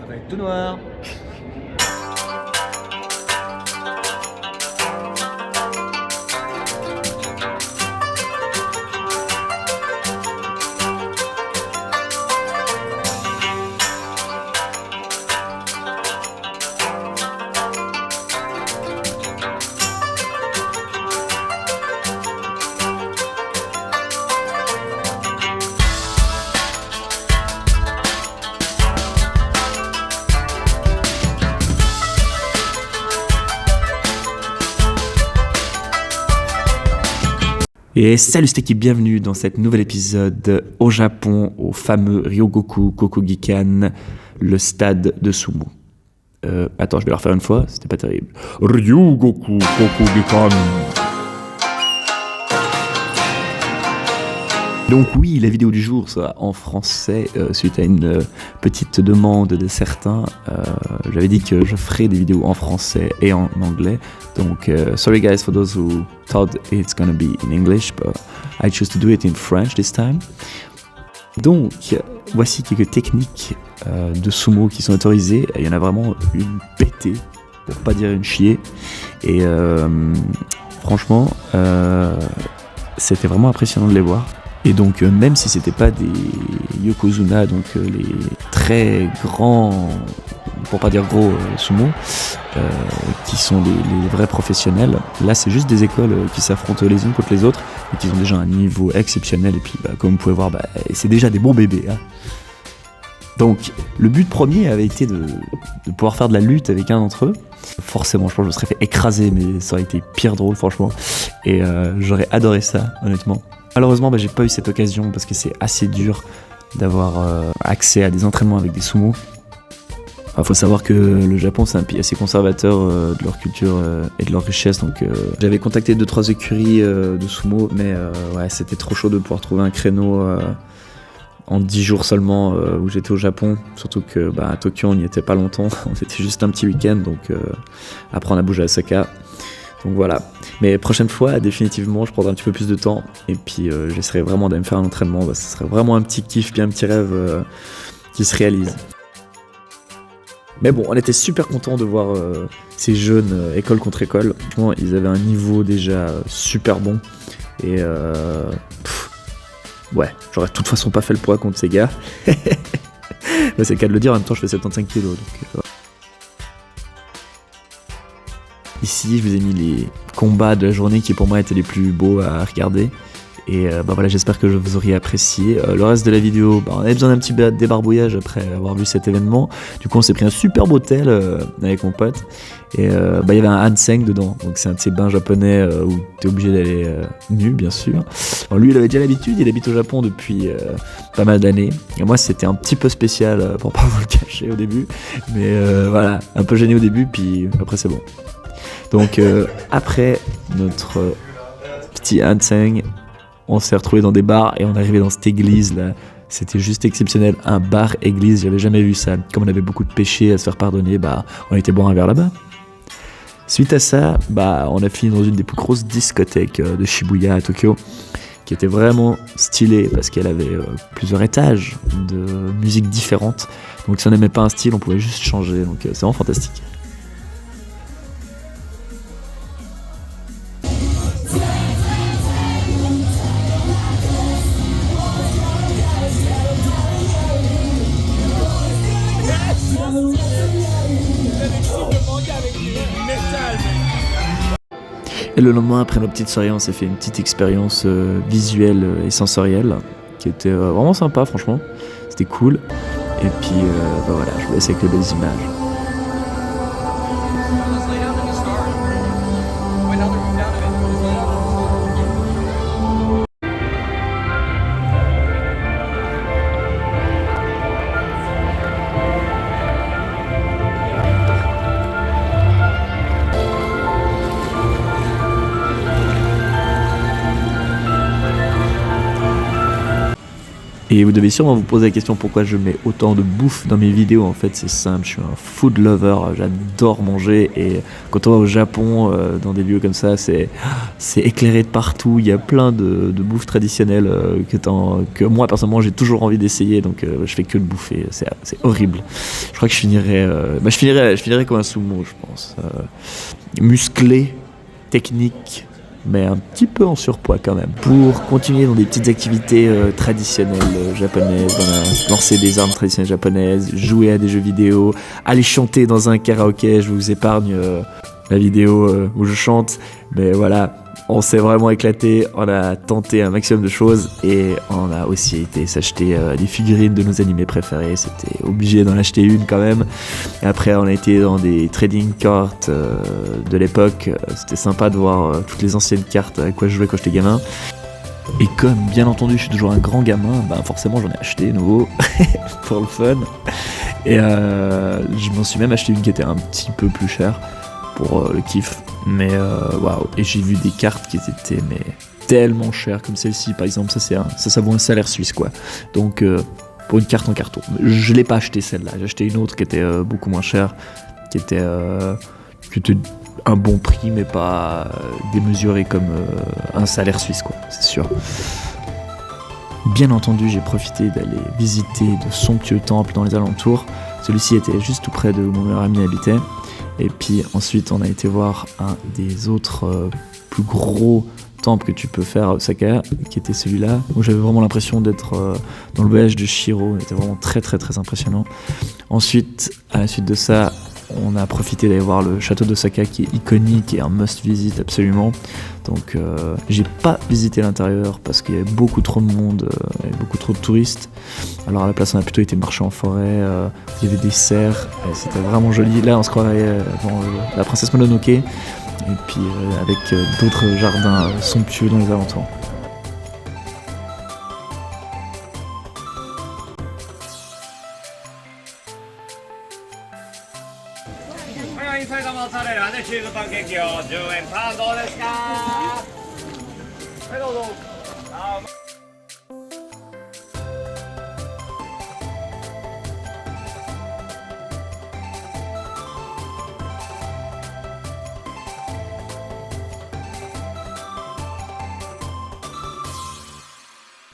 va être tout noir. Et salut cette équipe, bienvenue dans cet nouvel épisode au Japon, au fameux Ryogoku Kokugikan, le stade de sumo. Attends, je vais le refaire une fois, c'était pas terrible. Ryogoku Kokugikan. Donc oui, la vidéo du jour sera en français suite à une petite demande de certains. J'avais dit que je ferais des vidéos en français et en anglais. Donc sorry guys for those who thought it's gonna be in English, but I choose to do it in French this time. Donc voici quelques techniques de sumo qui sont autorisées. Il y en a vraiment une pétée, pour pas dire une chier. Et franchement, c'était vraiment impressionnant de les voir. Et donc même si c'était pas des yokozuna, donc les très grands, pour pas dire gros sumo, qui sont les vrais professionnels, là c'est juste des écoles qui s'affrontent les unes contre les autres et qui ont déjà un niveau exceptionnel. Et puis comme vous pouvez voir, c'est déjà des bons bébés, hein. Donc le but premier avait été de pouvoir faire de la lutte avec un d'entre eux. Forcément, je pense que je me serais fait écraser, mais ça aurait été pire drôle franchement. Et j'aurais adoré ça, honnêtement. Malheureusement, j'ai pas eu cette occasion parce que c'est assez dur d'avoir accès à des entraînements avec des sumo. Faut savoir que le Japon, c'est un pays assez conservateur de leur culture et de leur richesse. Donc j'avais contacté 2-3 écuries de sumo, mais ouais, c'était trop chaud de pouvoir trouver un créneau en 10 jours seulement où j'étais au Japon. Surtout que à Tokyo, on n'y était pas longtemps. On était juste un petit week-end, donc après on a bougé à Osaka. Donc voilà, mais prochaine fois, définitivement, je prendrai un petit peu plus de temps et puis j'essaierai vraiment d'aller me faire un entraînement. Ce serait vraiment un petit kiff, bien un petit rêve qui se réalise. Mais bon, on était super contents de voir ces jeunes école contre école. Franchement, ils avaient un niveau déjà super bon et ouais, j'aurais de toute façon pas fait le poids contre ces gars. Mais c'est le cas de le dire, en même temps je fais 75 kilos donc Ici, je vous ai mis les combats de la journée qui pour moi étaient les plus beaux à regarder. Et voilà, j'espère que vous auriez apprécié. Le reste de la vidéo, on avait besoin d'un petit débarbouillage après avoir vu cet événement. Du coup, on s'est pris un super beau tel avec mon pote. Et il y avait un Hanseng dedans. Donc c'est un de ces bains japonais où t'es obligé d'aller nu, bien sûr. Alors, lui, il avait déjà l'habitude, il habite au Japon depuis pas mal d'années. Et moi, c'était un petit peu spécial pour pas vous le cacher au début. Mais voilà, un peu gêné au début, puis après c'est bon. Donc après notre petit Hanseng, on s'est retrouvés dans des bars et on est arrivé dans cette église là. C'était juste exceptionnel, un bar église, j'avais jamais vu ça. Comme on avait beaucoup de péchés à se faire pardonner, on était boire un verre là-bas. Suite à ça, on a fini dans une des plus grosses discothèques de Shibuya à Tokyo, qui était vraiment stylée parce qu'elle avait plusieurs étages de musique différentes. Donc si on n'aimait pas un style, on pouvait juste changer. Donc c'est vraiment fantastique. Et le lendemain, après nos petites soirées, on s'est fait une petite expérience visuelle et sensorielle qui était vraiment sympa, franchement. C'était cool. Et puis, voilà, je vous laisse avec les belles images. Et vous devez sûrement vous poser la question pourquoi je mets autant de bouffe dans mes vidéos. En fait, c'est simple, je suis un food lover, j'adore manger. Et quand on va au Japon, dans des lieux comme ça, c'est éclairé de partout. Il y a plein de bouffe traditionnelle que moi, personnellement, j'ai toujours envie d'essayer. Donc, je fais que de bouffer. C'est horrible. Je crois que je finirais comme un sumo, je pense. Musclé, technique, mais un petit peu en surpoids quand même. Pour continuer dans des petites activités traditionnelles japonaises, lancer des armes traditionnelles japonaises, jouer à des jeux vidéo, aller chanter dans un karaoké. Je vous épargne la vidéo où je chante, mais voilà, on s'est vraiment éclaté, on a tenté un maximum de choses et on a aussi été s'acheter des figurines de nos animés préférés. C'était obligé d'en acheter une quand même. Et après, on a été dans des trading cards de l'époque. C'était sympa de voir toutes les anciennes cartes à quoi je jouais quand j'étais gamin. Et comme bien entendu je suis toujours un grand gamin, ben forcément j'en ai acheté nouveau pour le fun. Et je m'en suis même acheté une qui était un petit peu plus chère pour le kiff. Mais waouh, et j'ai vu des cartes qui étaient mais tellement chères comme celle-ci par exemple. Ça vaut un salaire suisse quoi. Donc pour une carte en carton, je l'ai pas acheté celle-là, j'ai acheté une autre qui était beaucoup moins chère, qui était un bon prix mais pas démesuré comme un salaire suisse quoi, c'est sûr. Bien entendu, j'ai profité d'aller visiter de somptueux temples dans les alentours. Celui-ci était juste tout près de où mon meilleur ami habitait. Et puis ensuite, on a été voir un des autres plus gros temples que tu peux faire à Osaka, qui était celui-là, où j'avais vraiment l'impression d'être dans le voyage de Shiro. C'était vraiment très très très impressionnant. Ensuite, à la suite de ça, on a profité d'aller voir le château d'Osaka qui est iconique et un must-visit absolument. Donc j'ai pas visité l'intérieur parce qu'il y avait beaucoup trop de monde, il y avait beaucoup trop de touristes. Alors à la place on a plutôt été marcher en forêt, il y avait des cerfs, et c'était vraiment joli. Là on se croirait dans la princesse Mononoke, et puis avec d'autres jardins somptueux dans les alentours.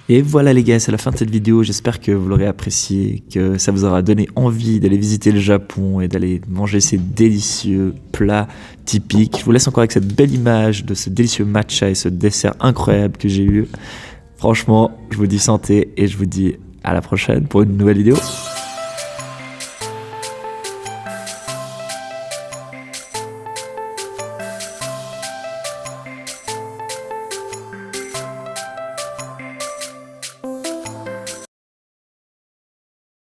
Et voilà les gars, c'est la fin de cette vidéo, j'espère que vous l'aurez apprécié, que ça vous aura donné envie d'aller visiter le Japon et d'aller manger ces délicieux plats typiques. Je vous laisse encore avec cette belle image de ce délicieux matcha et ce dessert incroyable que j'ai eu. Franchement, je vous dis santé et je vous dis à la prochaine pour une nouvelle vidéo.